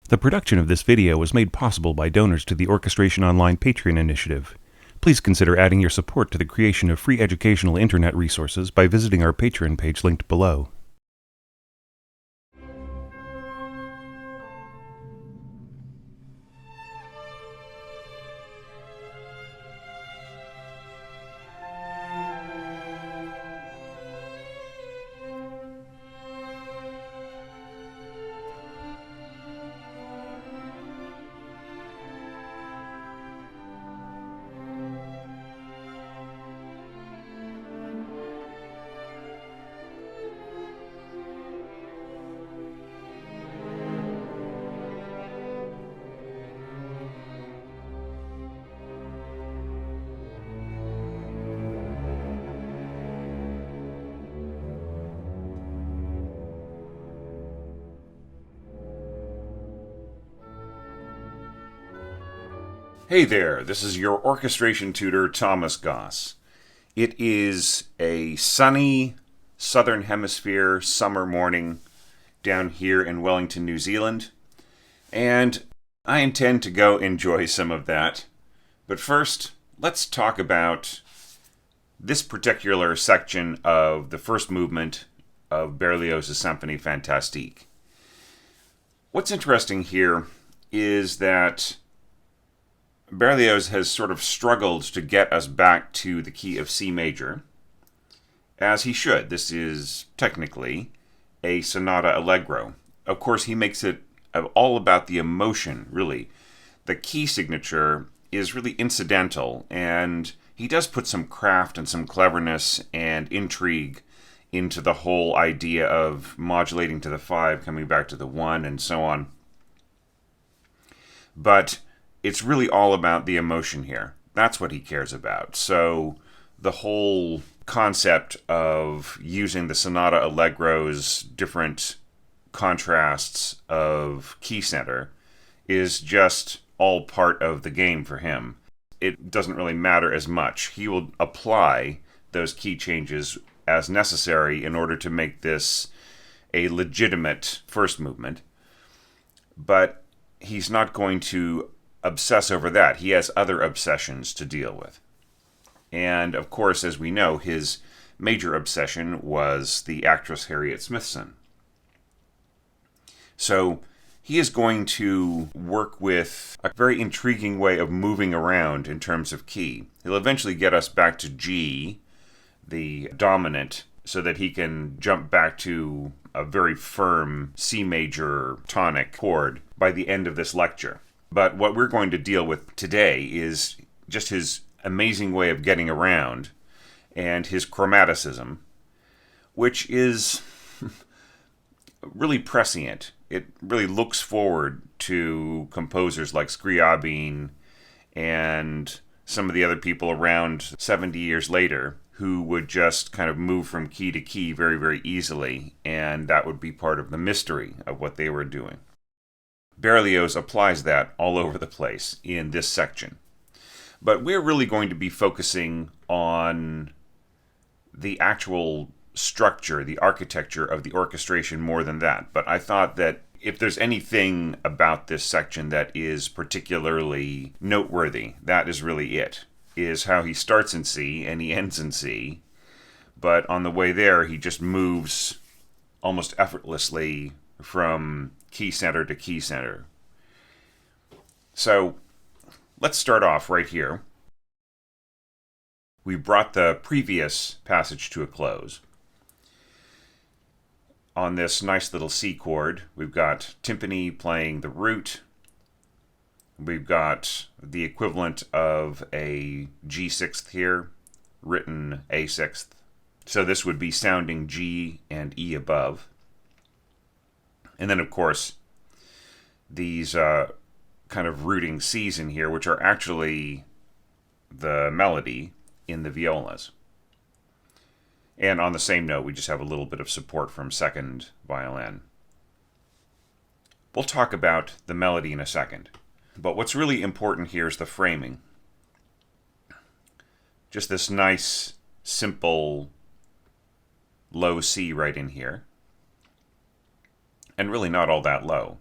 The production of this video was made possible by donors to the Orchestration Online Patreon initiative. Please consider adding your support to the creation of free educational internet resources by visiting our Patreon page linked below. Hey there, this is your orchestration tutor, Thomas Goss. It is a sunny Southern Hemisphere summer morning down here in Wellington, New Zealand, and I intend to go enjoy some of that. But first, let's talk about this particular section of the first movement of Berlioz's Symphonie Fantastique. What's interesting here is that Berlioz has sort of struggled to get us back to the key of C major, as he should. This is technically a sonata allegro. Of course, he makes it all about the emotion, really. The key signature is really incidental, and he does put some craft and some cleverness and intrigue into the whole idea of modulating to the 5, coming back to the 1, and so on. But it's really all about the emotion here. That's what he cares about. So the whole concept of using the sonata allegro's different contrasts of key center is just all part of the game for him. It doesn't really matter as much. He will apply those key changes as necessary in order to make this a legitimate first movement. But he's not going to obsess over that. He has other obsessions to deal with. And of course, as we know, his major obsession was the actress Harriet Smithson. So he is going to work with a very intriguing way of moving around in terms of key. He'll eventually get us back to G, the dominant, so that he can jump back to a very firm C major tonic chord by the end of this lecture. But what we're going to deal with today is just his amazing way of getting around and his chromaticism, which is really prescient. It really looks forward to composers like Scriabin and some of the other people around 70 years later who would just kind of move from key to key very, very easily, and that would be part of the mystery of what they were doing. Berlioz applies that all over the place in this section. But we're really going to be focusing on the actual structure, the architecture of the orchestration more than that. But I thought that if there's anything about this section that is particularly noteworthy, that is really it, is how he starts in C and he ends in C. But on the way there, he just moves almost effortlessly from key center to key center. So let's start off right here. We brought the previous passage to a close. On this nice little C chord, we've got timpani playing the root. We've got the equivalent of a G6th here, written A6th. So this would be sounding G and E above. And then, of course, these kind of rooting C's in here, which are actually the melody in the violas. And on the same note, we just have a little bit of support from second violin. We'll talk about the melody in a second. But what's really important here is the framing. Just this nice, simple, low C right in here. And really not all that low.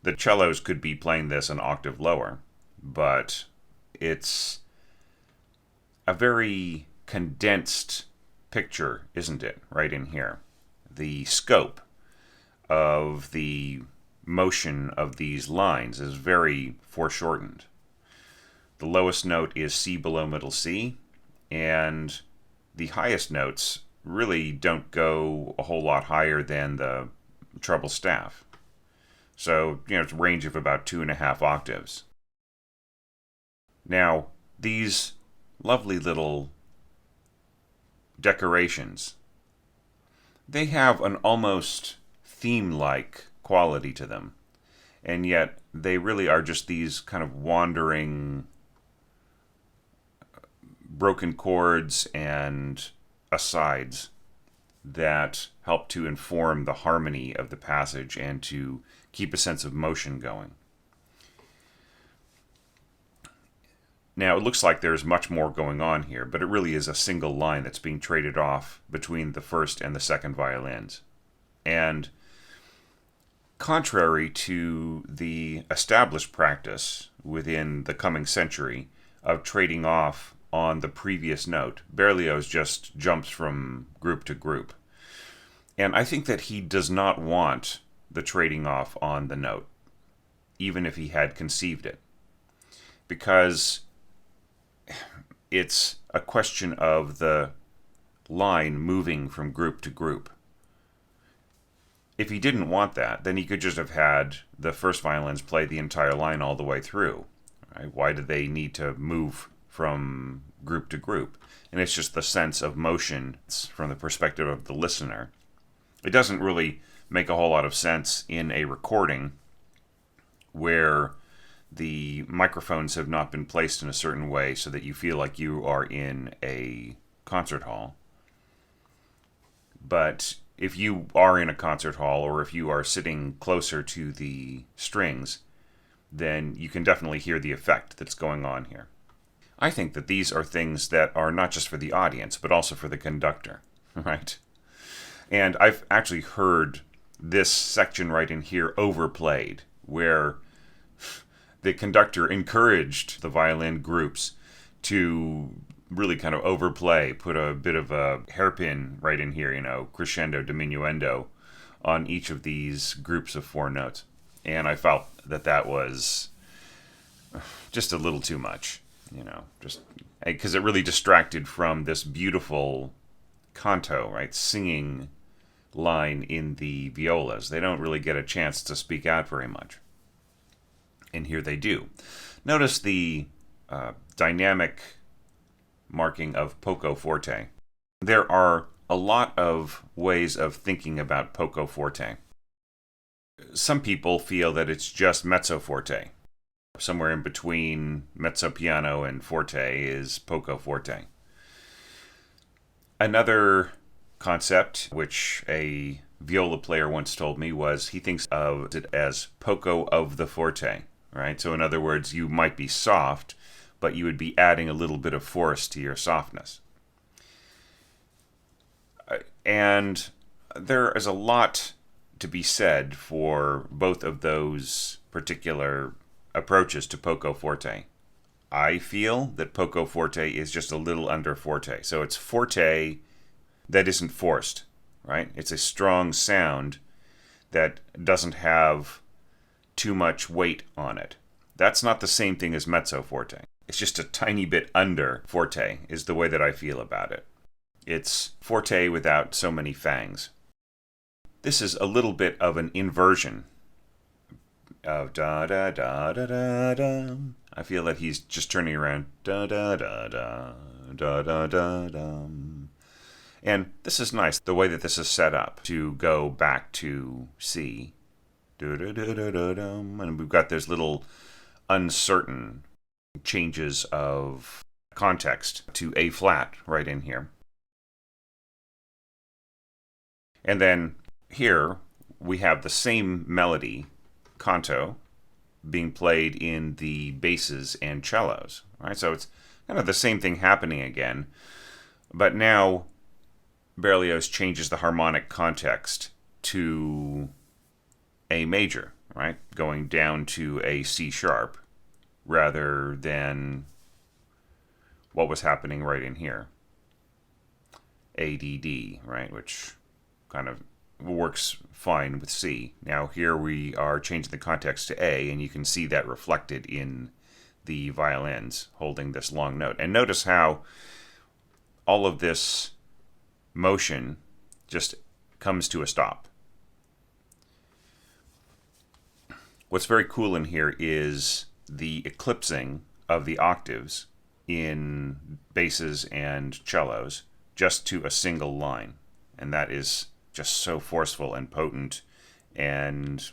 The cellos could be playing this an octave lower, but it's a very condensed picture, isn't it, right in here? The scope of the motion of these lines is very foreshortened. The lowest note is C below middle C, and the highest notes really don't go a whole lot higher than the treble staff. So, it's a range of about 2.5 octaves. Now, these lovely little decorations, they have an almost theme-like quality to them, and yet they really are just these kind of wandering broken chords and asides that help to inform the harmony of the passage and to keep a sense of motion going. Now, it looks like there's much more going on here, but it really is a single line that's being traded off between the first and the second violins. And contrary to the established practice within the coming century of trading off on the previous note, Berlioz just jumps from group to group. And I think that he does not want the trading off on the note, even if he had conceived it, because it's a question of the line moving from group to group. If he didn't want that, then he could just have had the first violins play the entire line all the way through. Right? Why do they need to move from group to group? And it's just the sense of motion from the perspective of the listener. It doesn't really make a whole lot of sense in a recording where the microphones have not been placed in a certain way so that you feel like you are in a concert hall. But if you are in a concert hall, or if you are sitting closer to the strings, then you can definitely hear the effect that's going on here. I think that these are things that are not just for the audience, but also for the conductor, right? And I've actually heard this section right in here overplayed, where the conductor encouraged the violin groups to really kind of overplay, put a bit of a hairpin right in here, crescendo, diminuendo on each of these groups of 4 notes. And I felt that that was just a little too much, just because it really distracted from this beautiful canto, right, singing line in the violas. They don't really get a chance to speak out very much. And here they do. Notice the dynamic marking of poco forte. There are a lot of ways of thinking about poco forte. Some people feel that it's just mezzo forte. Somewhere in between mezzo piano and forte is poco forte. Another concept, which a viola player once told me, was he thinks of it as poco of the forte, right? So in other words, you might be soft, but you would be adding a little bit of force to your softness. And there is a lot to be said for both of those particular approaches to poco forte. I feel that poco forte is just a little under forte. So it's forte that isn't forced, right? It's a strong sound that doesn't have too much weight on it. That's not the same thing as mezzo forte. It's just a tiny bit under forte is the way that I feel about it. It's forte without so many fangs. This is a little bit of an inversion of da da da da da da. I feel that he's just turning around da da da da da da da da. And this is nice, the way that this is set up to go back to C. And we've got those little uncertain changes of context to A flat right in here. And then here we have the same melody, canto, being played in the basses and cellos. Right? So it's kind of the same thing happening again, but now Berlioz changes the harmonic context to A major. right? Going down to a C sharp rather than what was happening right in here. ADD, right? Which kind of works fine with C. Now here we are changing the context to A, and you can see that reflected in the violins holding this long note. And notice how all of this motion just comes to a stop. What's very cool in here is the eclipsing of the octaves in basses and cellos just to a single line. And that is just so forceful and potent and,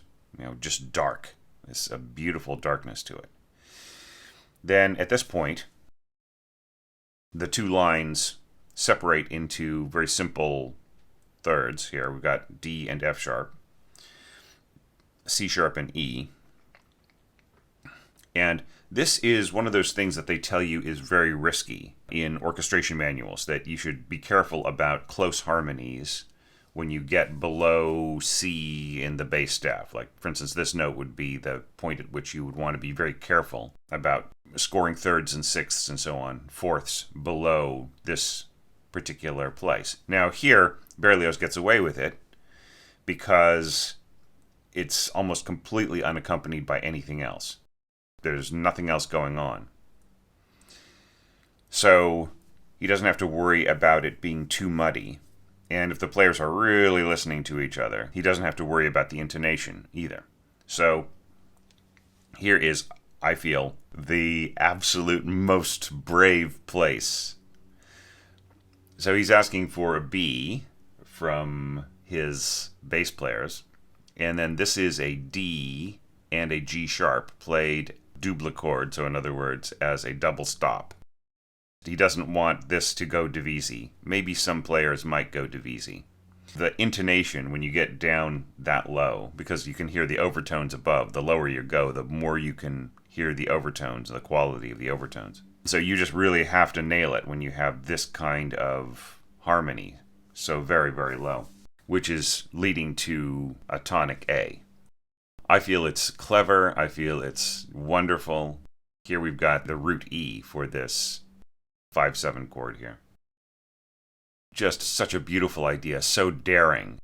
just dark. It's a beautiful darkness to it. Then at this point, the two lines separate into very simple thirds here. We've got D and F sharp, C sharp and E. And this is one of those things that they tell you is very risky in orchestration manuals, that you should be careful about close harmonies when you get below C in the bass staff. Like, for instance, this note would be the point at which you would want to be very careful about scoring thirds and sixths and so on, fourths below this particular place. Now here, Berlioz gets away with it because it's almost completely unaccompanied by anything else. There's nothing else going on. So he doesn't have to worry about it being too muddy. And if the players are really listening to each other, he doesn't have to worry about the intonation either. So here is, I feel, the absolute most brave place. So he's asking for a B from his bass players. And then this is a D and a G sharp played double chord, so in other words, as a double stop. He doesn't want this to go divisi. Maybe some players might go divisi. The intonation, when you get down that low, because you can hear the overtones above, the lower you go, the more you can hear the overtones, the quality of the overtones. So you just really have to nail it when you have this kind of harmony, so very, very low, which is leading to a tonic A. I feel it's clever. I feel it's wonderful. Here we've got the root E for this 5/7 chord here. Just such a beautiful idea, so daring.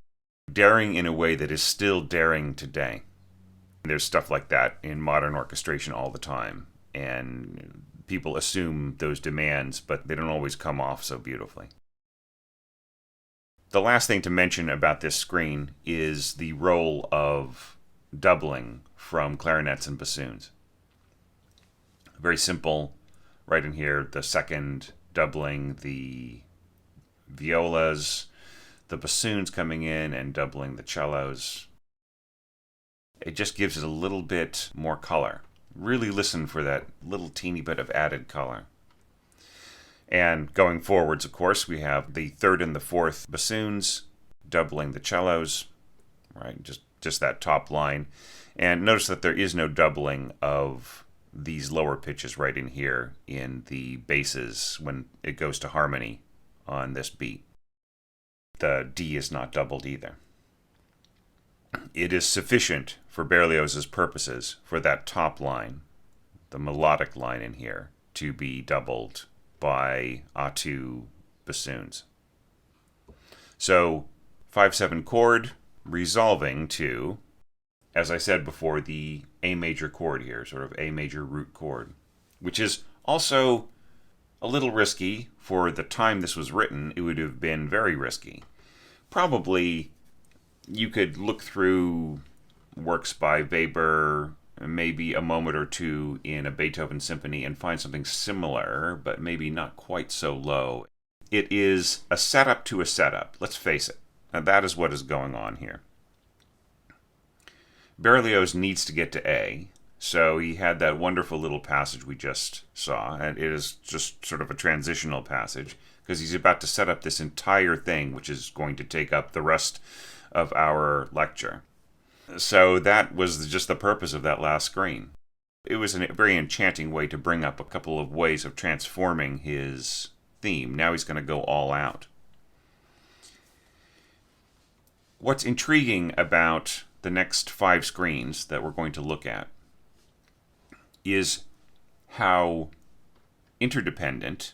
Daring in a way that is still daring today. There's stuff like that in modern orchestration all the time, and people assume those demands, but they don't always come off so beautifully. The last thing to mention about this screen is the role of doubling from clarinets and bassoons. Very simple. Right in here, the second doubling the violas, the bassoons coming in and doubling the cellos. It just gives it a little bit more color. Really listen for that little teeny bit of added color. And going forwards, of course, we have the third and the fourth bassoons doubling the cellos, right? Just that top line. And notice that there is no doubling of these lower pitches right in here in the basses when it goes to harmony on this beat. The D is not doubled either. It is sufficient for Berlioz's purposes for that top line, the melodic line in here, to be doubled by A2 bassoons. So 5/7 chord resolving to, as I said before, the A major chord here, sort of A major root chord, which is also a little risky. For the time this was written, it would have been very risky. Probably you could look through works by Weber, maybe a moment or two in a Beethoven symphony, and find something similar, but maybe not quite so low. It is a setup to a setup, let's face it. Now that is what is going on here. Berlioz needs to get to A, so he had that wonderful little passage we just saw, and it is just sort of a transitional passage, because he's about to set up this entire thing, which is going to take up the rest of our lecture. So that was just the purpose of that last screen. It was a very enchanting way to bring up a couple of ways of transforming his theme. Now he's going to go all out. What's intriguing about the next 5 screens that we're going to look at is how interdependent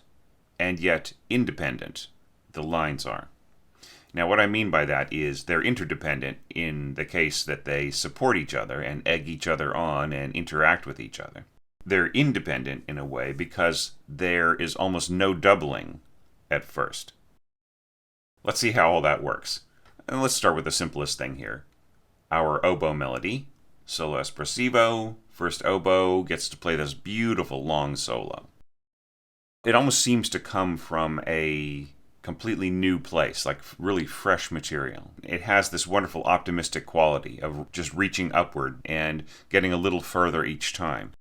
and yet independent the lines are. Now, what I mean by that is they're interdependent in the case that they support each other and egg each other on and interact with each other. They're independent in a way because there is almost no doubling at first. Let's see how all that works. And let's start with the simplest thing here. Our oboe melody, solo espressivo, first oboe gets to play this beautiful long solo. It almost seems to come from a completely new place, like really fresh material. It has this wonderful optimistic quality of just reaching upward and getting a little further each time.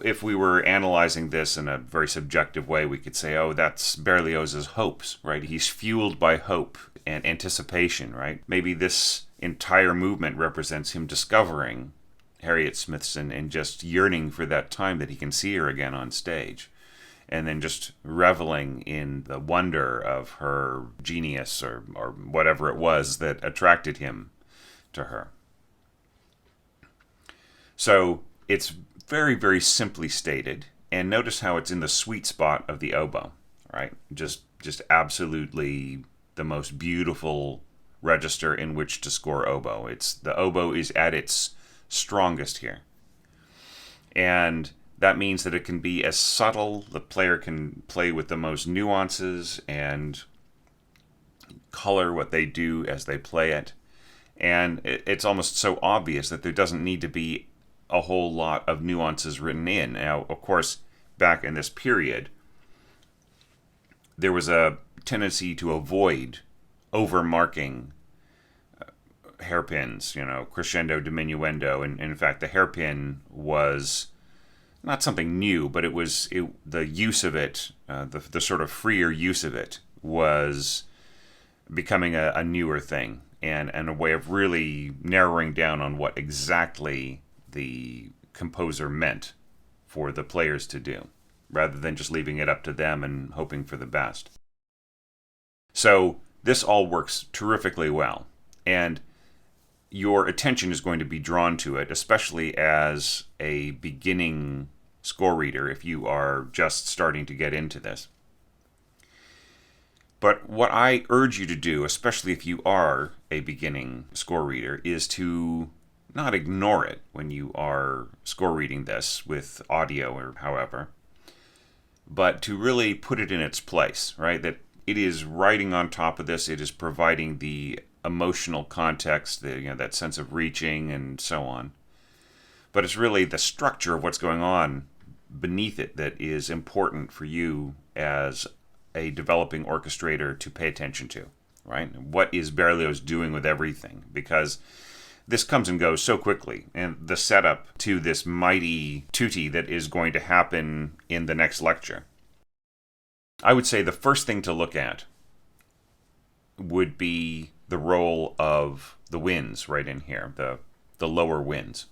If we were analyzing this in a very subjective way, we could say, oh, that's Berlioz's hopes, right? He's fueled by hope and anticipation, right? Maybe this entire movement represents him discovering Harriet Smithson and just yearning for that time that he can see her again on stage. And then just reveling in the wonder of her genius or whatever it was that attracted him to her. So it's very, very simply stated, and notice how it's in the sweet spot of the oboe, right? Just absolutely the most beautiful register in which to score oboe. The oboe is at its strongest here. And that means that it can be as subtle, the player can play with the most nuances and color what they do as they play it. And it's almost so obvious that there doesn't need to be a whole lot of nuances written in. Now, of course, back in this period, there was a tendency to avoid overmarking hairpins, crescendo, diminuendo. And in fact, the hairpin was not something new, but the use of it, the sort of freer use of it, was becoming a newer thing and a way of really narrowing down on what exactly the composer meant for the players to do, rather than just leaving it up to them and hoping for the best. So this all works terrifically well, and your attention is going to be drawn to it, especially as a beginning score reader if you are just starting to get into this. But what I urge you to do, especially if you are a beginning score reader, is to not ignore it when you are score reading this with audio or however, but to really put it in its place, right? That it is riding on top of this, it is providing the emotional context, that sense of reaching and so on. But it's really the structure of what's going on beneath it that is important for you as a developing orchestrator to pay attention to, right? What is Berlioz doing with everything? Because this comes and goes so quickly, and the setup to this mighty tutti that is going to happen in the next lecture. I would say the first thing to look at would be the role of the winds right in here, the lower winds.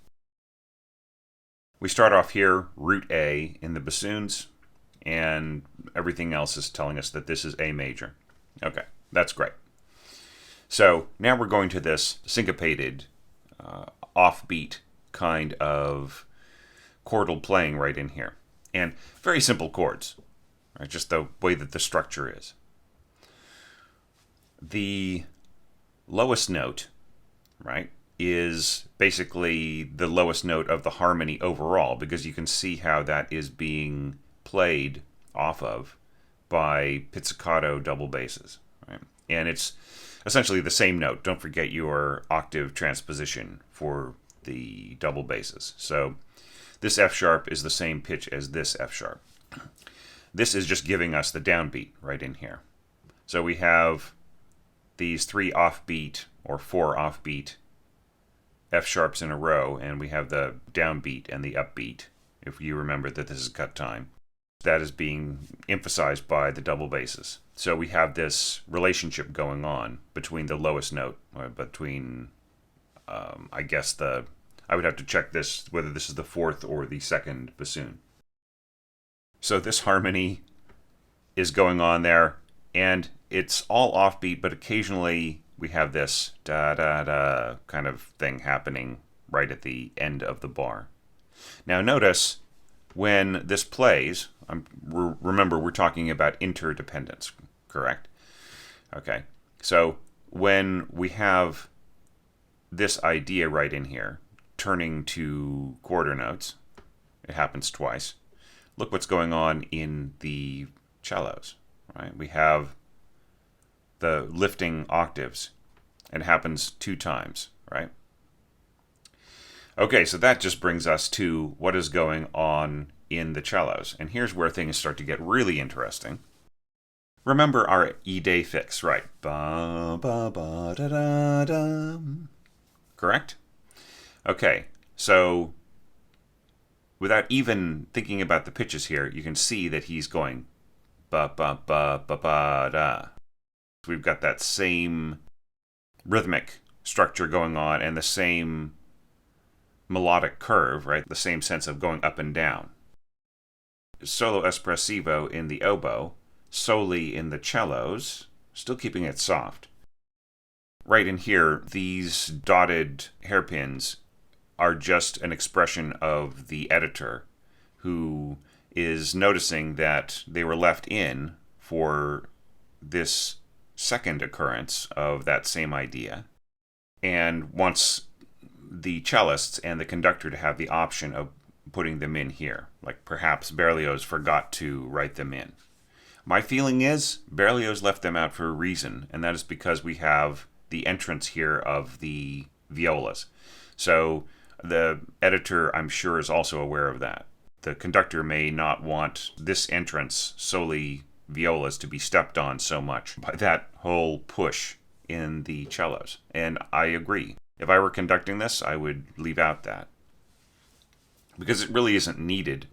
We start off here, root A in the bassoons, and everything else is telling us that this is A major. Okay, that's great. So now we're going to this syncopated, offbeat kind of chordal playing right in here. And very simple chords, right? Just the way that the structure is. The lowest note, right, is basically the lowest note of the harmony overall, because you can see how that is being played off of by pizzicato double basses, right? And it's essentially the same note. Don't forget your octave transposition for the double basses. So this F sharp is the same pitch as this F sharp. This is just giving us the downbeat right in here. So we have these 3 offbeat or 4 offbeat F sharps in a row, and we have the downbeat and the upbeat, if you remember that this is cut time. That is being emphasized by the double basses. So we have this relationship going on between the lowest note, or between, I would have to check this, whether this is the 4th or the 2nd bassoon. So this harmony is going on there, and it's all offbeat, but occasionally we have this da-da-da kind of thing happening right at the end of the bar. Now notice when this plays, remember we're talking about interdependence, correct? Okay, so when we have this idea right in here, turning to quarter notes, it happens twice. Look what's going on in the cellos, right? We have the lifting octaves. It happens 2 times, right? Okay, so that just brings us to what is going on in the cellos. And here's where things start to get really interesting. Remember our E day fix, right? Ba, ba, ba, da, da, da. Correct? Okay, so without even thinking about the pitches here, you can see that he's going ba, ba, ba, ba, ba, da. We've got that same rhythmic structure going on and the same melodic curve, right? The same sense of going up and down. Solo espressivo in the oboe, soli in the cellos, still keeping it soft. Right in here, these dotted hairpins are just an expression of the editor who is noticing that they were left in for this second occurrence of that same idea and wants the cellists and the conductor to have the option of putting them in here. Like perhaps Berlioz forgot to write them in. My feeling is Berlioz left them out for a reason, and that is because we have the entrance here of the violas. So the editor, I'm sure, is also aware of that. The conductor may not want this entrance, soli violas, to be stepped on so much by that whole push in the cellos. And I agree. If I were conducting this, I would leave out that. Because it really isn't needed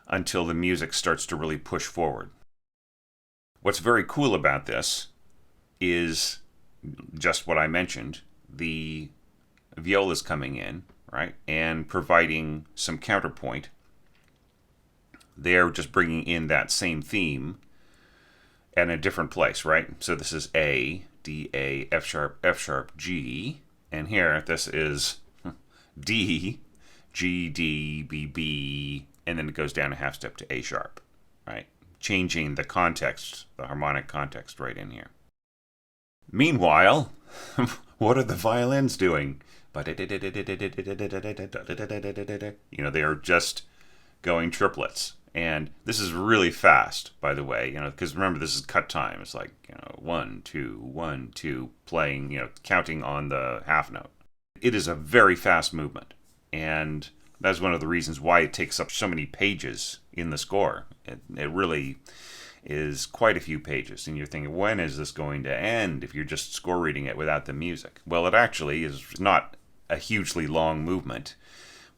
until the music starts to really push forward. What's very cool about this is just what I mentioned. The violas coming in, right, and providing some counterpoint. They're just bringing in that same theme at a different place, right? So this is A, D, A, F sharp, G. And here, this is D, G, D, B, B, and then it goes down a half step to A sharp, right? Changing the context, the harmonic context right in here. Meanwhile, what are the violins doing? You know, they are just going triplets. And this is really fast, by the way, you know, because remember, this is cut time. It's like, you know, 1, 2, 1, 2, playing, you know, counting on the half note. It is a very fast movement. And that's one of the reasons why it takes up so many pages in the score. It really is quite a few pages. And you're thinking, when is this going to end if you're just score reading it without the music? Well, it actually is not a hugely long movement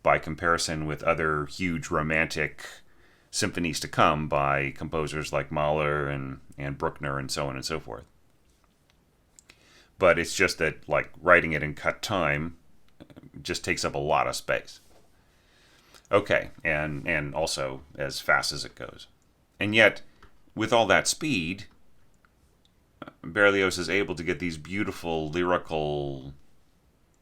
by comparison with other huge romantic symphonies to come by composers like Mahler and Bruckner and so on and so forth. But it's just that, like, writing it in cut time just takes up a lot of space. Okay, and also as fast as it goes. And yet, with all that speed, Berlioz is able to get these beautiful lyrical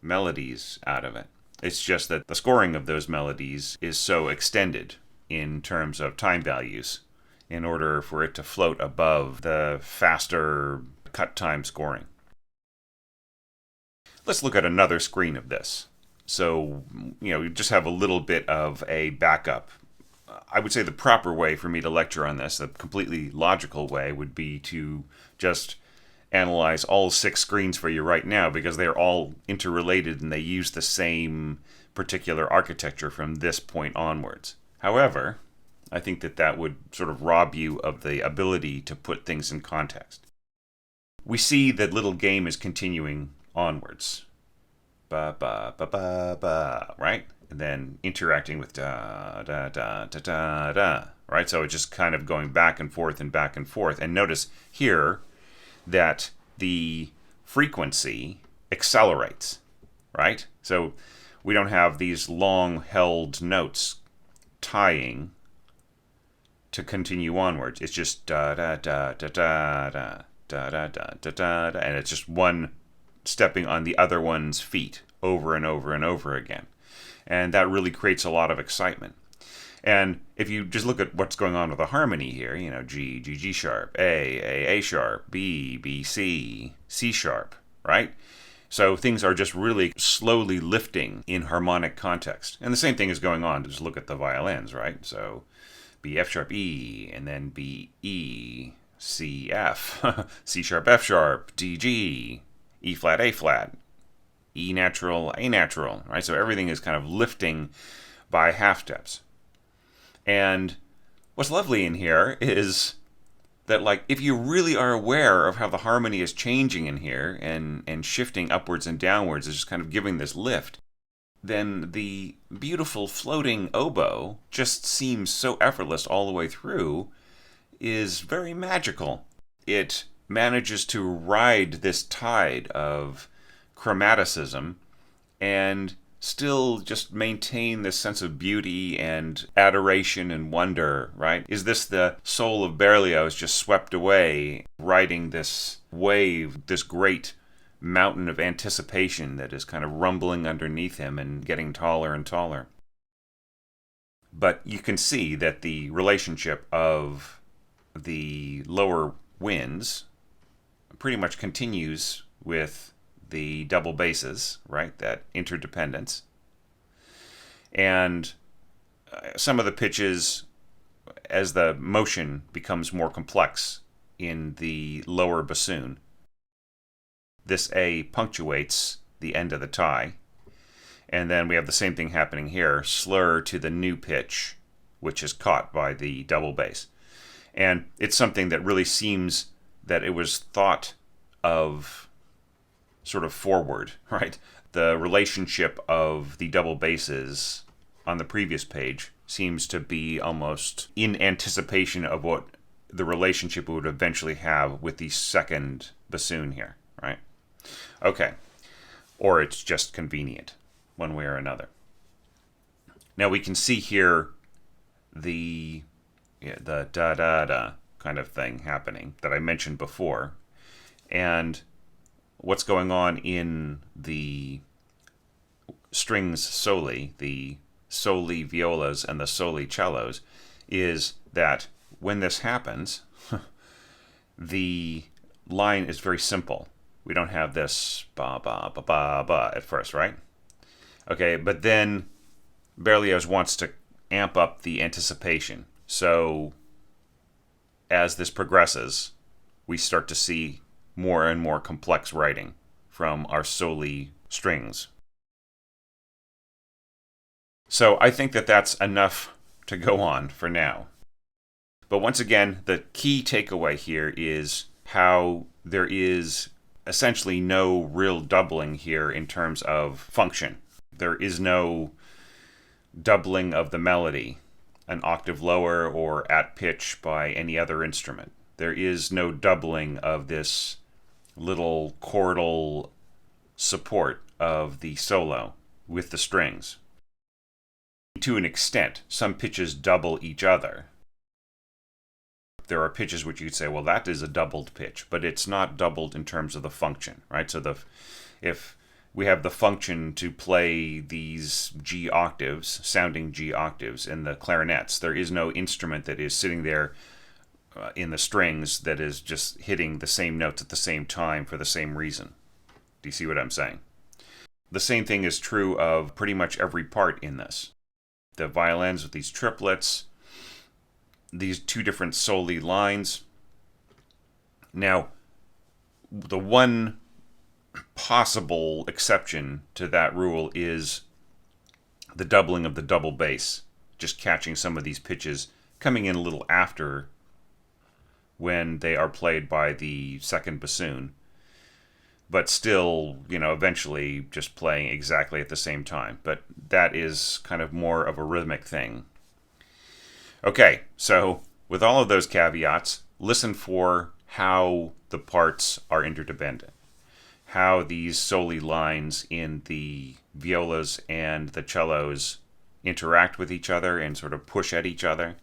melodies out of it. It's just that the scoring of those melodies is so extended in terms of time values in order for it to float above the faster cut time scoring. Let's look at another screen of this. So, you know, we just have a little bit of a backup. I would say the proper way for me to lecture on this, the completely logical way, would be to just analyze all 6 screens for you right now because they're all interrelated and they use the same particular architecture from this point onwards. However, I think that would sort of rob you of the ability to put things in context. We see that little game is continuing onwards. Ba, ba, ba, ba, ba, right? And then interacting with da, da, da, da, da, da, right? So it's just kind of going back and forth and back and forth. And notice here that the frequency accelerates, right? So we don't have these long-held notes tying to continue onwards. It's just da da da da da da da da da da da, and it's just one stepping on the other one's feet over and over and over again. And that really creates a lot of excitement. And if you just look at what's going on with the harmony here, G, G, G sharp, A sharp, B, B, C, C sharp, right? So things are just really slowly lifting in harmonic context. And the same thing is going on. Just look at the violins, right? So B, F sharp, E, and then B, E, C, F, C sharp, F sharp, D, G, E flat, A flat, E natural, A natural, right? So everything is kind of lifting by half steps. And what's lovely in here is that, like, if you really are aware of how the harmony is changing in here and shifting upwards and downwards, is just kind of giving this lift, then the beautiful floating oboe just seems so effortless all the way through, is very magical. It manages to ride this tide of chromaticism and still just maintain this sense of beauty and adoration and wonder, right? Is this the soul of Berlioz just swept away, riding this wave, this great mountain of anticipation that is kind of rumbling underneath him and getting taller and taller? But you can see that the relationship of the lower winds pretty much continues with the double basses, right? That interdependence. And some of the pitches, as the motion becomes more complex in the lower bassoon, this A punctuates the end of the tie. And then we have the same thing happening here, slur to the new pitch, which is caught by the double bass. And it's something that really seems that it was thought of sort of forward, right? The relationship of the double basses on the previous page seems to be almost in anticipation of what the relationship would eventually have with the second bassoon here, right? Okay. Or it's just convenient, one way or another. Now we can see here the da-da-da kind of thing happening that I mentioned before. And what's going on in the strings soli, the soli violas and the soli cellos, is that when this happens, the line is very simple. We don't have this ba ba ba ba ba at first, right? Okay, but then Berlioz wants to amp up the anticipation. So as this progresses, we start to see more and more complex writing from our soli strings. So I think that that's enough to go on for now. But once again, the key takeaway here is how there is essentially no real doubling here in terms of function. There is no doubling of the melody, an octave lower or at pitch by any other instrument. There is no doubling of this little chordal support of the solo with the strings. To an extent, some pitches double each other. There are pitches which you'd say, well, that is a doubled pitch, but it's not doubled in terms of the function, right? So if we have the function to play these G octaves, sounding G octaves in the clarinets, there is no instrument that is sitting there in the strings that is just hitting the same notes at the same time for the same reason. Do you see what I'm saying? The same thing is true of pretty much every part in this. The violins with these triplets, these two different soli lines. Now, the one possible exception to that rule is the doubling of the double bass, just catching some of these pitches coming in a little after when they are played by the second bassoon, but still, eventually just playing exactly at the same time. But that is kind of more of a rhythmic thing. Okay, so with all of those caveats, listen for how the parts are interdependent, how these soli lines in the violas and the cellos interact with each other and sort of push at each other,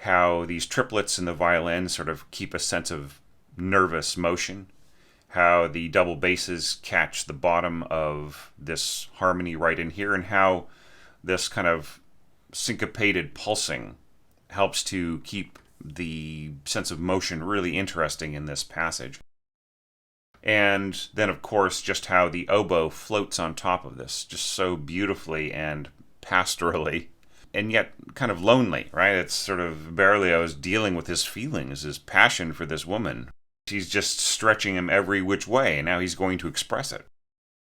how these triplets in the violin sort of keep a sense of nervous motion, how the double basses catch the bottom of this harmony right in here, and how this kind of syncopated pulsing helps to keep the sense of motion really interesting in this passage. And then, of course, just how the oboe floats on top of this, just so beautifully and pastorally, and yet kind of lonely, right? It's sort of Berlioz dealing with his feelings, his passion for this woman. He's just stretching him every which way, and now he's going to express it.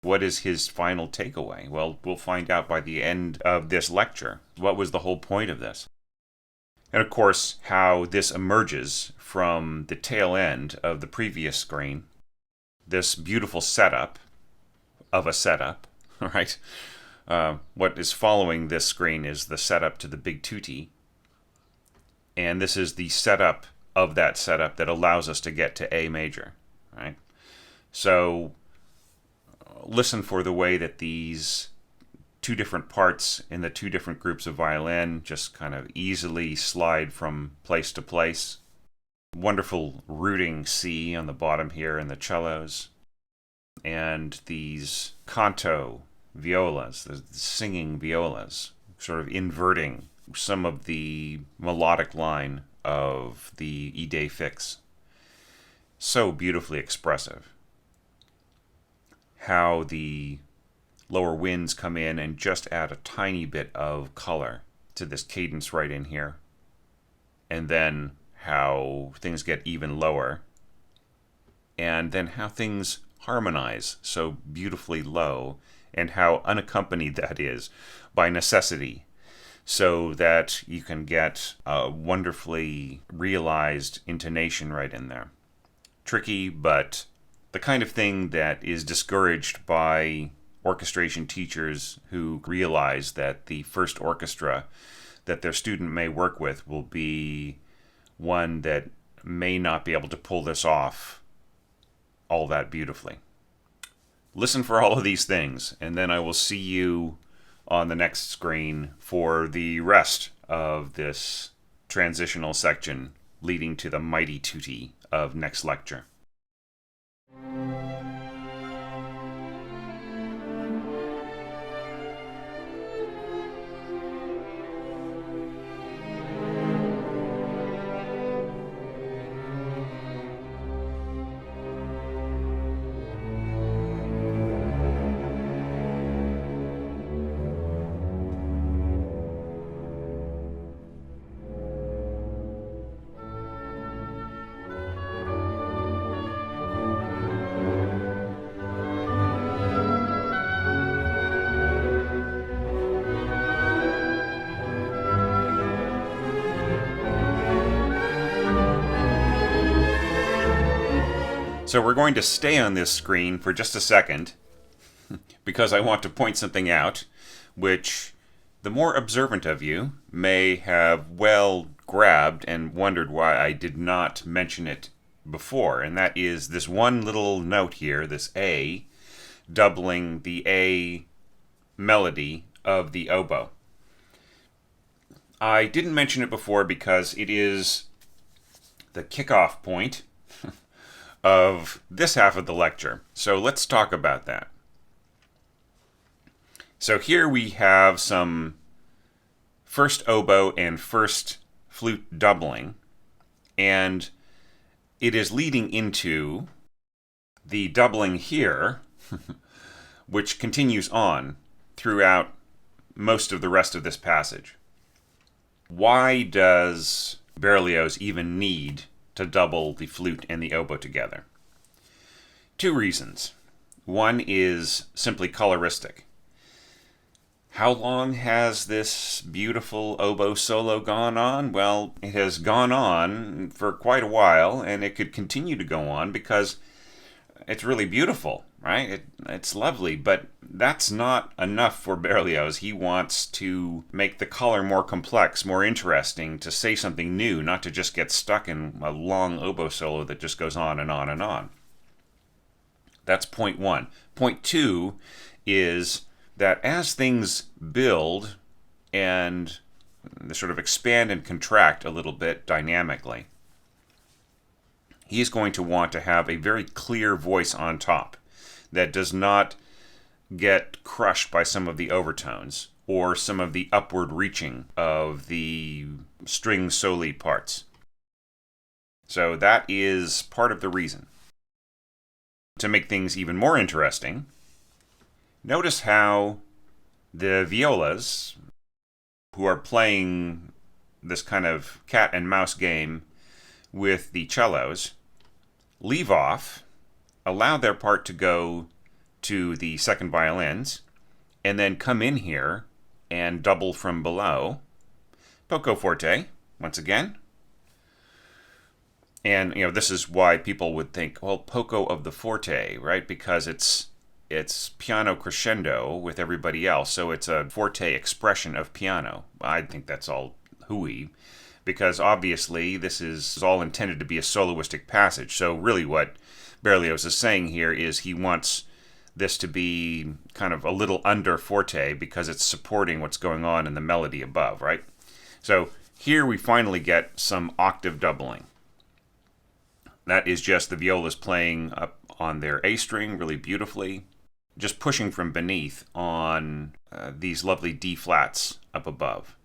What is his final takeaway? Well, we'll find out by the end of this lecture. What was the whole point of this? And of course, how this emerges from the tail end of the previous screen. This beautiful setup of a setup, right? What is following this screen is the setup to the big tutti. And this is the setup of that setup that allows us to get to A major, right? So listen for the way that these two different parts in the two different groups of violin just kind of easily slide from place to place. Wonderful rooting C on the bottom here in the cellos. And these canto violas, the singing violas, sort of inverting some of the melodic line of the Idée fixe. So beautifully expressive. How the lower winds come in and just add a tiny bit of color to this cadence right in here. And then how things get even lower, and then how things harmonize so beautifully low, and how unaccompanied that is by necessity, so that you can get a wonderfully realized intonation right in there. Tricky, but the kind of thing that is discouraged by orchestration teachers who realize that the first orchestra that their student may work with will be one that may not be able to pull this off all that beautifully. Listen for all of these things, and then I will see you on the next screen for the rest of this transitional section leading to the mighty tutti of next lecture. So we're going to stay on this screen for just a second because I want to point something out which the more observant of you may have well grabbed and wondered why I did not mention it before, and that is this one little note here, this A, doubling the A melody of the oboe. I didn't mention it before because it is the kickoff point of this half of the lecture. So let's talk about that. So here we have some first oboe and first flute doubling, and it is leading into the doubling here, which continues on throughout most of the rest of this passage. Why does Berlioz even need to double the flute and the oboe together? Two reasons. One is simply coloristic. How long has this beautiful oboe solo gone on? Well, it has gone on for quite a while, and it could continue to go on because it's really beautiful, right? It's lovely, but that's not enough for Berlioz. He wants to make the color more complex, more interesting, to say something new, not to just get stuck in a long oboe solo that just goes on and on and on. That's point one. Point two is that as things build and they sort of expand and contract a little bit dynamically, he's going to want to have a very clear voice on top that does not get crushed by some of the overtones or some of the upward reaching of the string soli parts. So that is part of the reason. To make things even more interesting, notice how the violas, who are playing this kind of cat and mouse game with the cellos, leave off, allow their part to go to the second violins, and then come in here and double from below. Poco forte, once again. And, this is why people would think, well, poco of the forte, right? Because it's piano crescendo with everybody else, so it's a forte expression of piano. I think that's all hooey, because obviously this is all intended to be a soloistic passage. So really what Berlioz is saying here is he wants this to be kind of a little under forte because it's supporting what's going on in the melody above, right? So here we finally get some octave doubling. That is just the violas playing up on their A string really beautifully, just pushing from beneath on these lovely D flats up above.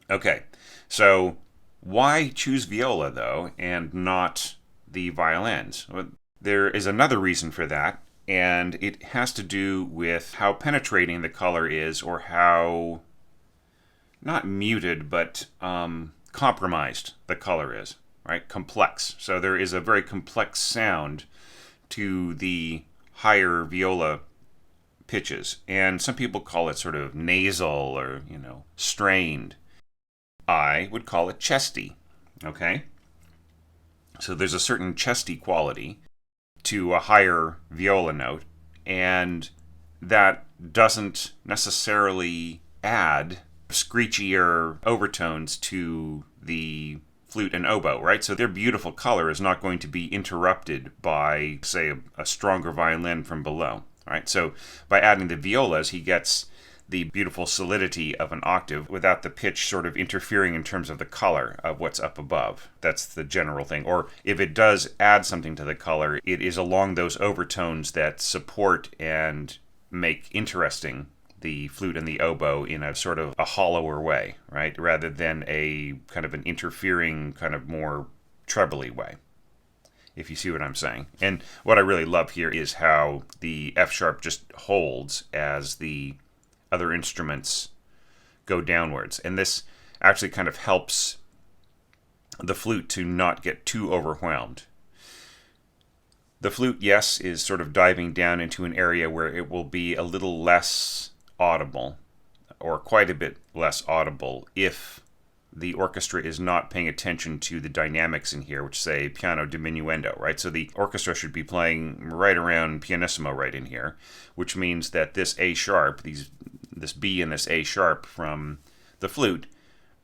Okay, so why choose viola, though, and not the violins? Well, there is another reason for that, and it has to do with how penetrating the color is, or how, not muted, but compromised the color is, right? Complex. So there is a very complex sound to the higher viola pitches, and some people call it sort of nasal or, strained. I would call it chesty, okay? So there's a certain chesty quality to a higher viola note, and that doesn't necessarily add screechier overtones to the flute and oboe, right? So their beautiful color is not going to be interrupted by, say, a stronger violin from below, right? So by adding the violas, he gets the beautiful solidity of an octave without the pitch sort of interfering in terms of the color of what's up above. That's the general thing. Or if it does add something to the color, it is along those overtones that support and make interesting the flute and the oboe in a sort of a hollower way, right? Rather than a kind of an interfering, kind of more trebly way, if you see what I'm saying. And what I really love here is how the F sharp just holds as the other instruments go downwards. And this actually kind of helps the flute to not get too overwhelmed. The flute, yes, is sort of diving down into an area where it will be a little less audible, or quite a bit less audible, if the orchestra is not paying attention to the dynamics in here, which say piano diminuendo, right? So the orchestra should be playing right around pianissimo right in here, which means that this A sharp, this B and this A sharp from the flute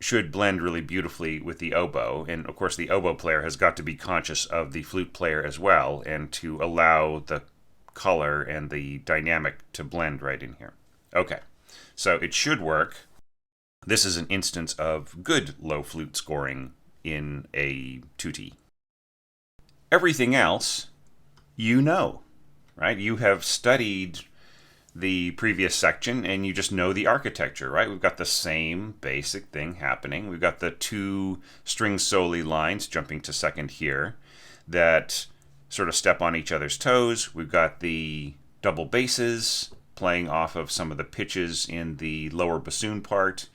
should blend really beautifully with the oboe. And of course the oboe player has got to be conscious of the flute player as well, and to allow the color and the dynamic to blend right in here. Okay, so it should work. This is an instance of good low flute scoring in a tutti. Everything else, right? You have studied the previous section and you just know the architecture, right? We've got the same basic thing happening. We've got the two string soli lines jumping to second here that sort of step on each other's toes. We've got the double basses playing off of some of the pitches in the lower bassoon part.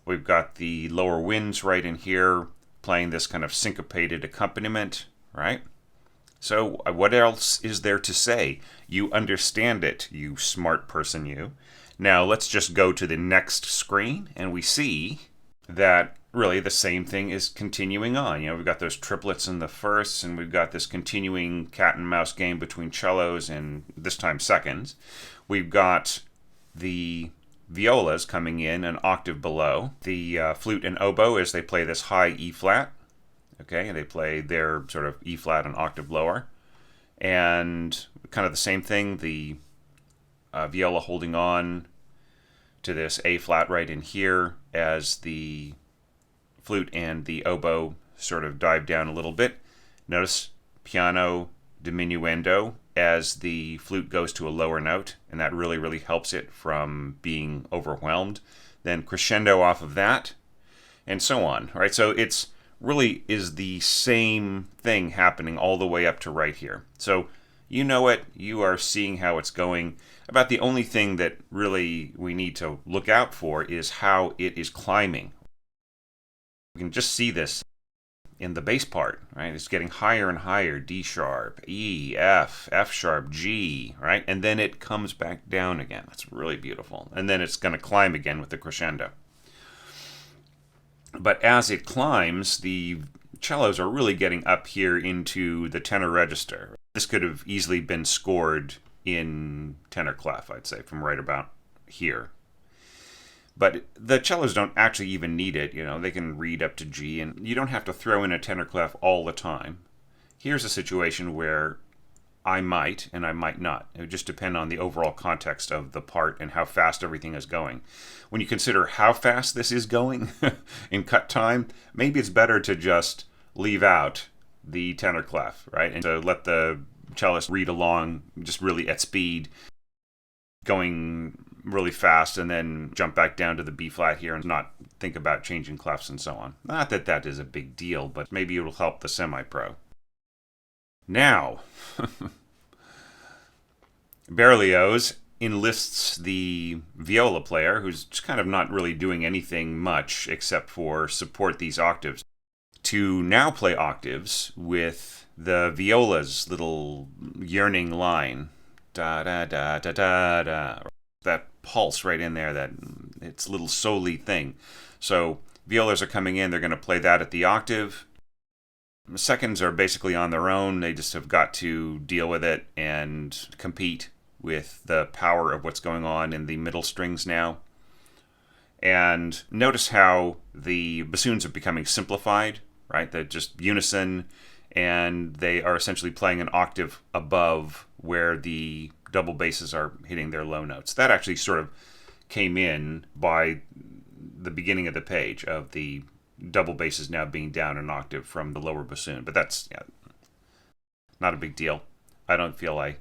We've got the lower winds right in here playing this kind of syncopated accompaniment, right? So what else is there to say? You understand it, you smart person, you. Now let's just go to the next screen and we see that really the same thing is continuing on. We've got those triplets in the first, and we've got this continuing cat and mouse game between cellos and this time seconds. We've got the violas coming in an octave below the flute and oboe as they play this high E flat. Okay, and they play their sort of E flat an octave lower. And kind of the same thing, the viola holding on to this A flat right in here as the flute and the oboe sort of dive down a little bit. Notice piano diminuendo as the flute goes to a lower note, and that really, really helps it from being overwhelmed. Then crescendo off of that, and so on, right? So it's really is the same thing happening all the way up to right here. So you know it, you are seeing how it's going. About the only thing that really we need to look out for is how it is climbing. We can just see this in the bass part, right? It's getting higher and higher, D sharp, E, F, F sharp, G, right? And then it comes back down again. That's really beautiful. And then it's going to climb again with the crescendo. But as it climbs, the cellos are really getting up here into the tenor register. This could have easily been scored in tenor clef, I'd say, from right about here. But the cellos don't actually even need it. You know, they can read up to G, and you don't have to throw in a tenor clef all the time. Here's a situation where I might and I might not. It would just depend on the overall context of the part and how fast everything is going. When you consider how fast this is going in cut time, maybe it's better to just leave out the tenor clef, right? And to let the cellist read along just really at speed, going really fast, and then jump back down to the B flat here and not think about changing clefs and so on. Not that that is a big deal, but maybe it'll help the semi-pro. Now, Berlioz enlists the viola player, who's just kind of not really doing anything much except for support these octaves, to now play octaves with the viola's little yearning line. Da da da da da da. That pulse right in there, that it's a little soli thing. So violas are coming in, they're going to play that at the octave. The seconds are basically on their own. They just have got to deal with it and compete with the power of what's going on in the middle strings now. And notice how the bassoons are becoming simplified, right? They're just unison, and they are essentially playing an octave above where the double basses are hitting their low notes. That actually sort of came in by the beginning of the page, of the double basses now being down an octave from the lower bassoon. But that's not a big deal. I don't feel I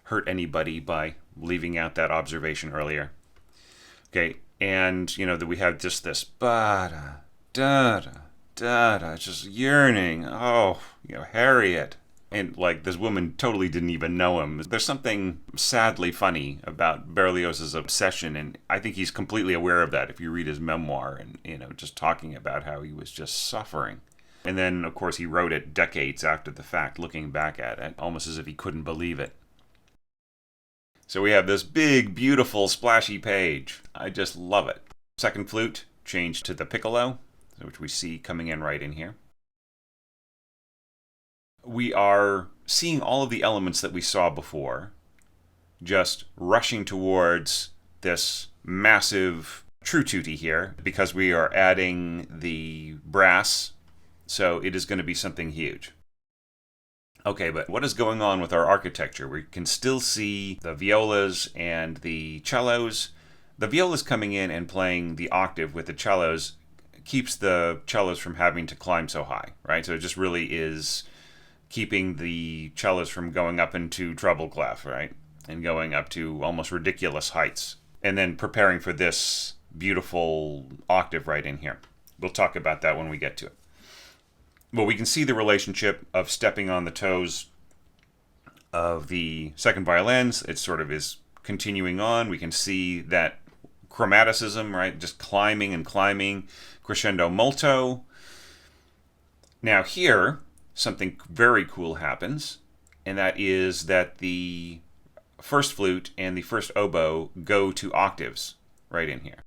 hurt anybody by leaving out that observation earlier. Okay, and you know that we have just this ba-da, da-da, da-da, just yearning. Oh, you know, Harriet. And like this woman totally didn't even know him. There's something sadly funny about Berlioz's obsession, and I think he's completely aware of that if you read his memoir, and you know, just talking about how he was just suffering. And then of course he wrote it decades after the fact, looking back at it, almost as if he couldn't believe it. So we have this big, beautiful, splashy page. I just love it. Second flute changed to the piccolo, which we see coming in right in here. We are seeing all of the elements that we saw before, just rushing towards this massive true tutti here, because we are adding the brass, so it is going to be something huge. Okay, but what is going on with our architecture? We can still see the violas and the cellos. The violas coming in and playing the octave with the cellos keeps the cellos from having to climb so high, right? So it just really is keeping the cellos from going up into treble clef, right? And going up to almost ridiculous heights. And then preparing for this beautiful octave right in here. We'll talk about that when we get to it. But we can see the relationship of stepping on the toes of the second violins. It sort of is continuing on. We can see that chromaticism, right? Just climbing and climbing. Crescendo molto. Now here, something very cool happens, and that is that the first flute and the first oboe go to octaves right in here.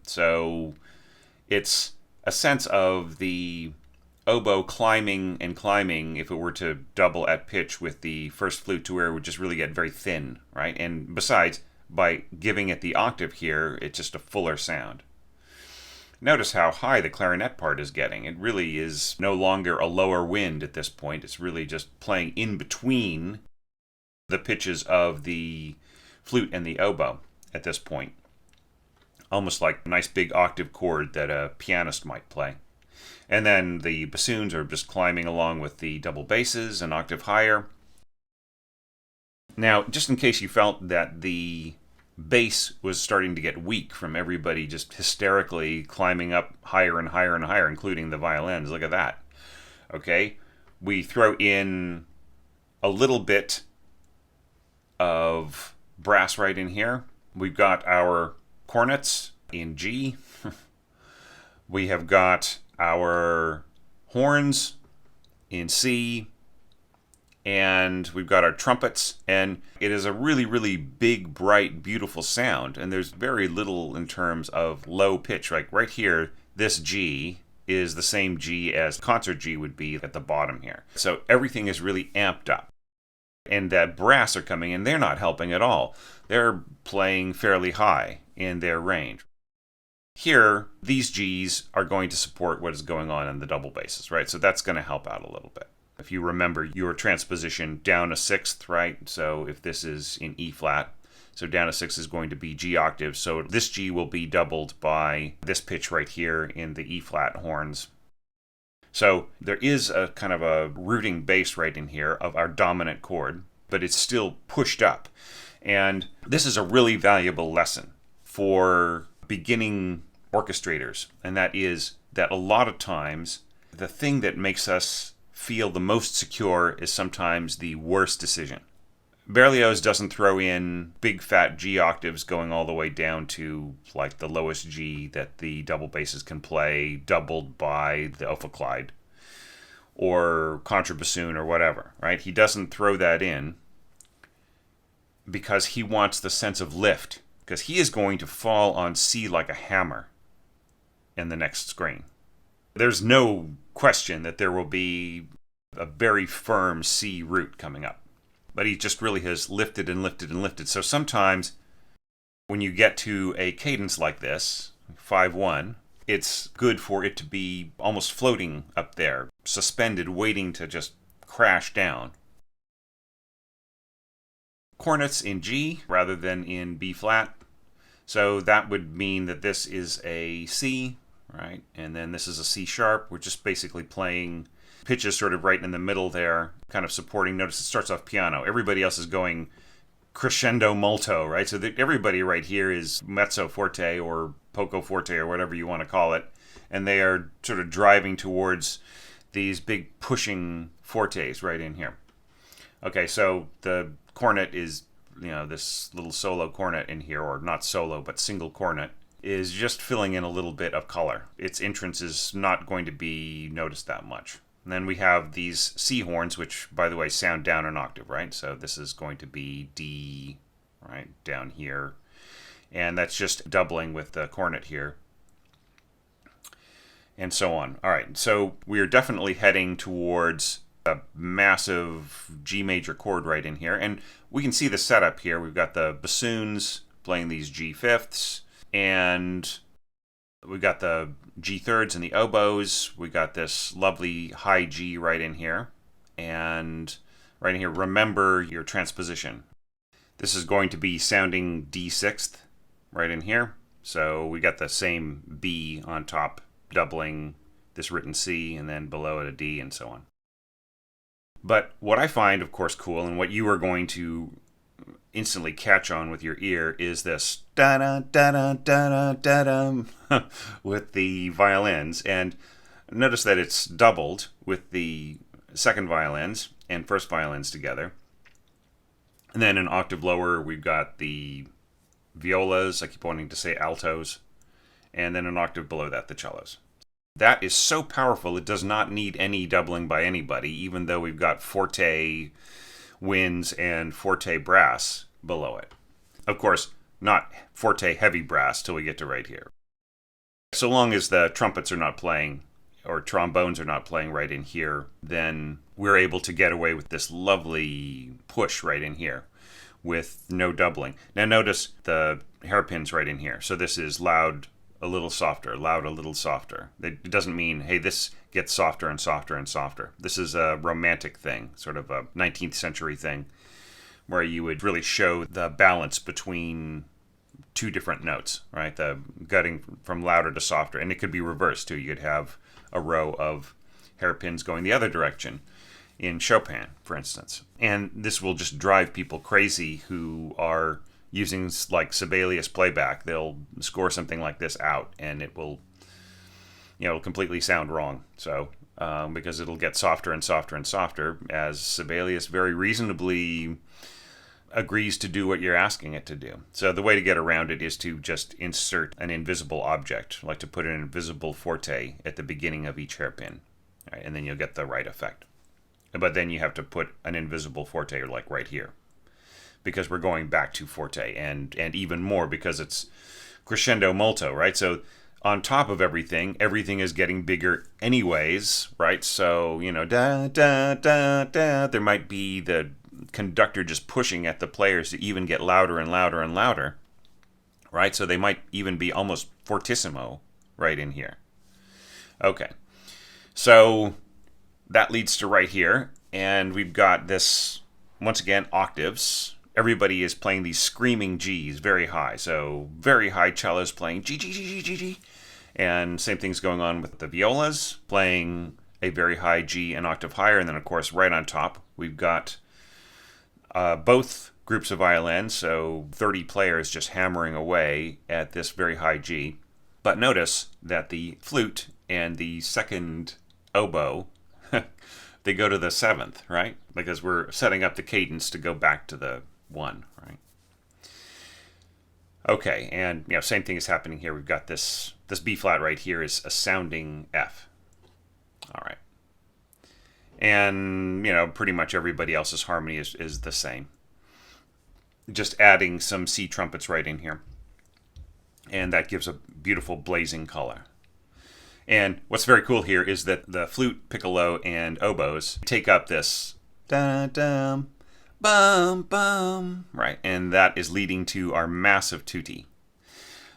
So it's a sense of the oboe climbing and climbing if it were to double at pitch with the first flute, to where it would just really get very thin, right? And besides, by giving it the octave here, it's just a fuller sound. Notice how high the clarinet part is getting. It really is no longer a lower wind at this point. It's really just playing in between the pitches of the flute and the oboe at this point. Almost like a nice big octave chord that a pianist might play. And then the bassoons are just climbing along with the double basses an octave higher. Now, just in case you felt that the bass was starting to get weak from everybody just hysterically climbing up higher and higher and higher, including the violins. Look at that. Okay, we throw in a little bit of brass right in here. We've got our cornets in G. We have got our horns in C. And we've got our trumpets, and it is a really, really big, bright, beautiful sound. And there's very little in terms of low pitch. Like right here, this G is the same G as concert G would be at the bottom here. So everything is really amped up. And that brass are coming in, they're not helping at all. They're playing fairly high in their range. Here, these Gs are going to support what is going on in the double basses, right? So that's going to help out a little bit. If you remember your transposition down a sixth, right? So if this is in E flat, so down a sixth is going to be G octave. So this G will be doubled by this pitch right here in the E flat horns. So there is a kind of a rooting bass right in here of our dominant chord, but it's still pushed up. And this is a really valuable lesson for beginning orchestrators. And that is that a lot of times the thing that makes us feel the most secure is sometimes the worst decision. Berlioz doesn't throw in big fat G octaves going all the way down to like the lowest G that the double basses can play, doubled by the ophicleide or contrabassoon or whatever, right? He doesn't throw that in because he wants the sense of lift, because he is going to fall on C like a hammer in the next screen. There's no question that there will be a very firm C root coming up. But he just really has lifted and lifted and lifted. So sometimes when you get to a cadence like this, 5-1, it's good for it to be almost floating up there, suspended, waiting to just crash down. Cornets in G rather than in B flat. So that would mean that this is a C, right? And then this is a C sharp. We're just basically playing pitches sort of right in the middle there, kind of supporting. Notice it starts off piano. Everybody else is going crescendo molto, right? So everybody right here is mezzo forte or poco forte or whatever you want to call it. And they are sort of driving towards these big pushing fortes right in here. Okay, so the cornet is, this little solo cornet in here, or not solo, but single cornet, is just filling in a little bit of color. Its entrance is not going to be noticed that much. And then we have these C horns, which, by the way, sound down an octave, right? So this is going to be D, right, down here. And that's just doubling with the cornet here. And so on. All right, so we are definitely heading towards a massive G major chord right in here. And we can see the setup here. We've got the bassoons playing these G fifths, and we've got the G thirds and the oboes. We got this lovely high G right in here. And right in here, remember your transposition. This is going to be sounding D sixth right in here. So we got the same B on top, doubling this written C, and then below it a D, and so on. But what I find, of course, cool, and what you are going to instantly catch on with your ear, is this da-da, da-da, da-da, da-da, with the violins. And notice that it's doubled with the second violins and first violins together. And then an octave lower, we've got the violas, I keep wanting to say altos, and then an octave below that, the cellos. That is so powerful, it does not need any doubling by anybody, even though we've got forte winds and forte brass below it. Of course, not forte heavy brass till we get to right here. So long as the trumpets are not playing, or trombones are not playing right in here, then we're able to get away with this lovely push right in here with no doubling. Now notice the hairpins right in here. So this is loud, a little softer, loud, a little softer. It doesn't mean, hey, this gets softer and softer and softer. This is a romantic thing, sort of a 19th century thing, where you would really show the balance between two different notes, right? The gutting from louder to softer. And it could be reversed too. You could have a row of hairpins going the other direction in Chopin, for instance. And this will just drive people crazy who are using like Sibelius playback. They'll score something like this out and it will, it'll completely sound wrong. So, because it'll get softer and softer and softer as Sibelius very reasonably agrees to do what you're asking it to do. So the way to get around it is to just insert an invisible object, like to put an invisible forte at the beginning of each hairpin, right? And then you'll get the right effect. But then you have to put an invisible forte like right here, because we're going back to forte and even more because it's crescendo molto, right? So on top of everything is getting bigger anyways, right? So, da, da, da, da, there might be the conductor just pushing at the players to even get louder and louder and louder, right? So they might even be almost fortissimo right in here. Okay, so that leads to right here, and we've got this, once again, octaves. Everybody is playing these screaming Gs very high, so very high cellos playing G, G, G, G, G, G. And same thing's going on with the violas, playing a very high G an octave higher, and then of course right on top we've got both groups of violins, so 30 players just hammering away at this very high G. But notice that the flute and the second oboe, they go to the seventh, right? Because we're setting up the cadence to go back to the one, right? Okay, and same thing is happening here. We've got this B flat right here is a sounding F. All right. And, pretty much everybody else's harmony is the same. Just adding some C trumpets right in here. And that gives a beautiful blazing color. And what's very cool here is that the flute, piccolo, and oboes take up this da-dum, bum, bum, right? And that is leading to our massive tutti.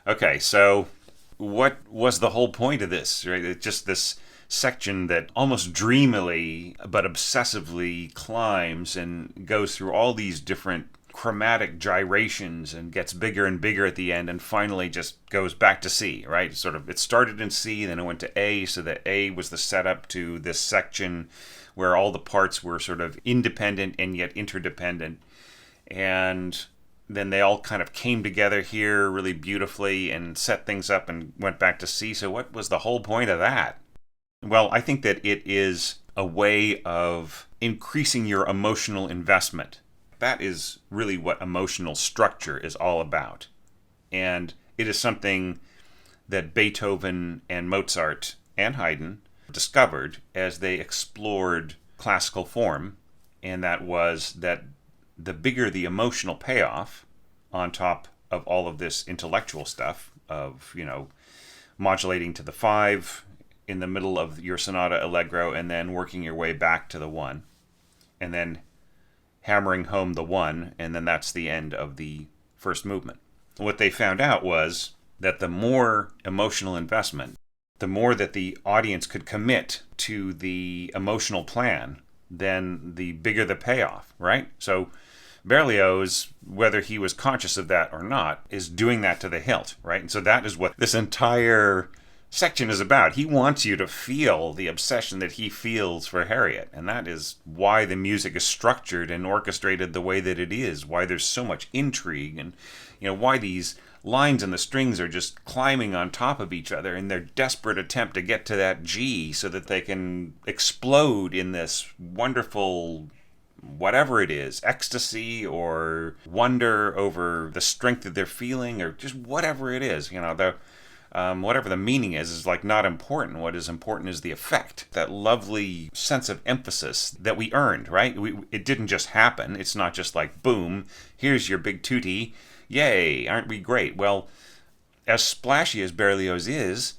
Okay, so what was the whole point of this, right? It's just this section that almost dreamily but obsessively climbs and goes through all these different chromatic gyrations and gets bigger and bigger at the end and finally just goes back to C, right? It started in C, then it went to A, so that A was the setup to this section where all the parts were sort of independent and yet interdependent. And then they all kind of came together here really beautifully and set things up and went back to C. So what was the whole point of that? Well, I think that it is a way of increasing your emotional investment. That is really what emotional structure is all about. And it is something that Beethoven and Mozart and Haydn discovered as they explored classical form, and that was that the bigger the emotional payoff on top of all of this intellectual stuff of, modulating to the 5 in the middle of your sonata allegro and then working your way back to the 1 and then hammering home the 1, and then that's the end of the first movement. What they found out was that the more emotional investment, the more that the audience could commit to the emotional plan, then the bigger the payoff, right? So Berlioz, whether he was conscious of that or not, is doing that to the hilt, right? And so that is what this entire section is about. He wants you to feel the obsession that he feels for Harriet, and that is why the music is structured and orchestrated the way that it is, why there's so much intrigue, and why these lines and the strings are just climbing on top of each other in their desperate attempt to get to that G so that they can explode in this wonderful whatever it is, ecstasy or wonder over the strength that they're feeling, or just whatever it is. Whatever the meaning is like not important. What is important is the effect, that lovely sense of emphasis that we earned, right? It didn't just happen. It's not just like, boom, here's your big tutti, yay, aren't we great? Well, as splashy as Berlioz is,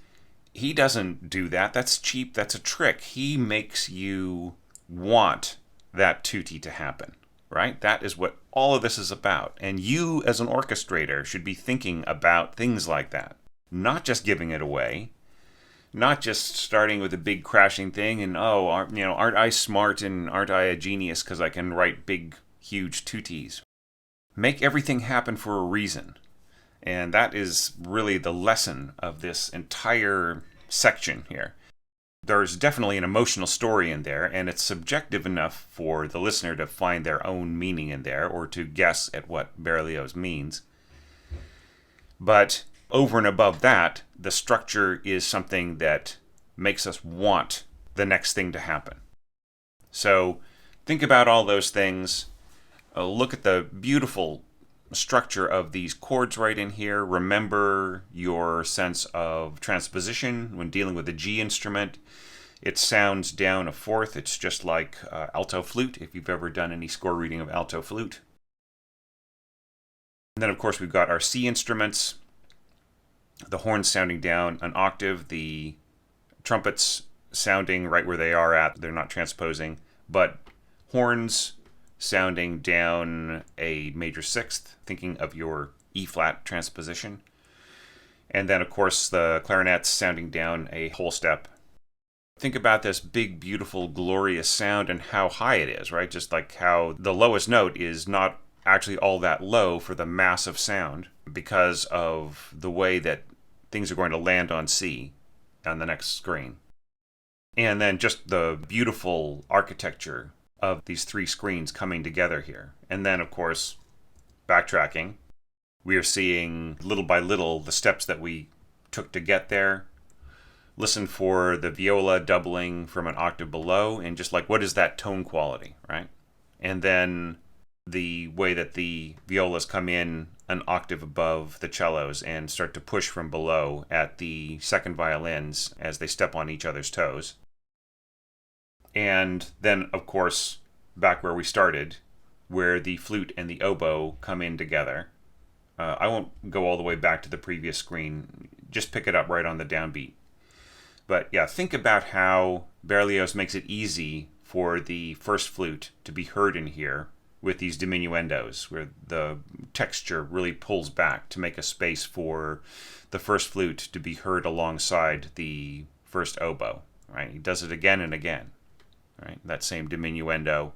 he doesn't do that. That's cheap. That's a trick. He makes you want that tutti to happen, right? That is what all of this is about. And you, as an orchestrator, should be thinking about things like that. Not just giving it away, not just starting with a big crashing thing and, aren't I smart and aren't I a genius because I can write big, huge tuttis. Make everything happen for a reason. And that is really the lesson of this entire section here. There's definitely an emotional story in there, and it's subjective enough for the listener to find their own meaning in there or to guess at what Berlioz means. But over and above that, the structure is something that makes us want the next thing to happen. So think about all those things. Look at the beautiful structure of these chords right in here. Remember your sense of transposition when dealing with the G instrument. It sounds down a fourth. It's just like alto flute, if you've ever done any score reading of alto flute. And then, of course, we've got our C instruments. The horns sounding down an octave. The trumpets sounding right where they are at. They're not transposing. But horns sounding down a major sixth, thinking of your E-flat transposition. And then, of course, the clarinets sounding down a whole step. Think about this big, beautiful, glorious sound and how high it is, right? Just like how the lowest note is not actually all that low for the massive sound because of the way that things are going to land on C on the next screen. And then just the beautiful architecture of these three screens coming together here. And then, of course, backtracking, we are seeing little by little the steps that we took to get there. Listen for the viola doubling from an octave below, and just like, what is that tone quality, right? And then the way that the violas come in an octave above the cellos and start to push from below at the second violins as they step on each other's toes. And then, of course, back where we started, where the flute and the oboe come in together. I won't go all the way back to the previous screen. Just pick it up right on the downbeat. But yeah, think about how Berlioz makes it easy for the first flute to be heard in here with these diminuendos, where the texture really pulls back to make a space for the first flute to be heard alongside the first oboe. Right? He does it again and again. Right? That same diminuendo.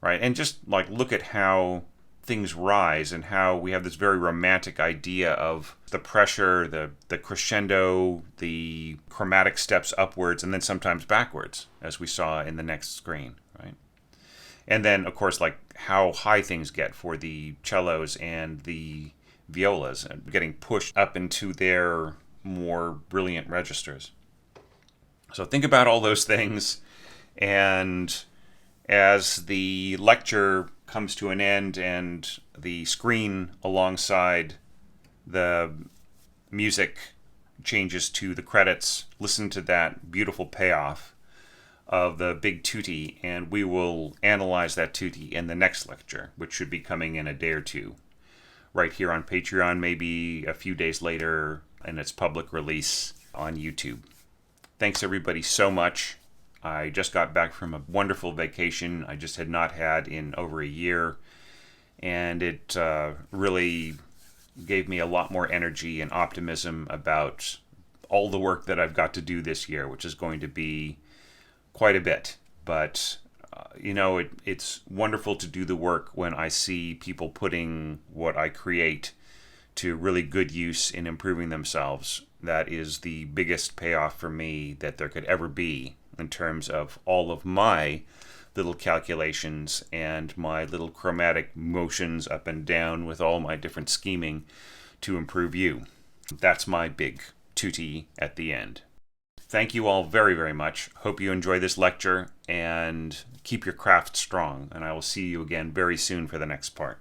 Right? And just like look at how things rise and how we have this very romantic idea of the pressure, the crescendo, the chromatic steps upwards and then sometimes backwards, as we saw in the next screen, right? And then, of course, like how high things get for the cellos and the violas, and getting pushed up into their more brilliant registers. So think about all those things, and as the lecture comes to an end and the screen alongside the music changes to the credits, listen to that beautiful payoff of the big tutti, and we will analyze that tutti in the next lecture, which should be coming in a day or two, right here on Patreon, maybe a few days later in its public release on YouTube. Thanks everybody so much. I just got back from a wonderful vacation I just had not had in over a year, and it really gave me a lot more energy and optimism about all the work that I've got to do this year, which is going to be quite a bit. But, it's wonderful to do the work when I see people putting what I create to really good use in improving themselves. That is the biggest payoff for me that there could ever be, in terms of all of my little calculations and my little chromatic motions up and down with all my different scheming to improve you. That's my big tutti at the end. Thank you all very, very much. Hope you enjoy this lecture and keep your craft strong. And I will see you again very soon for the next part.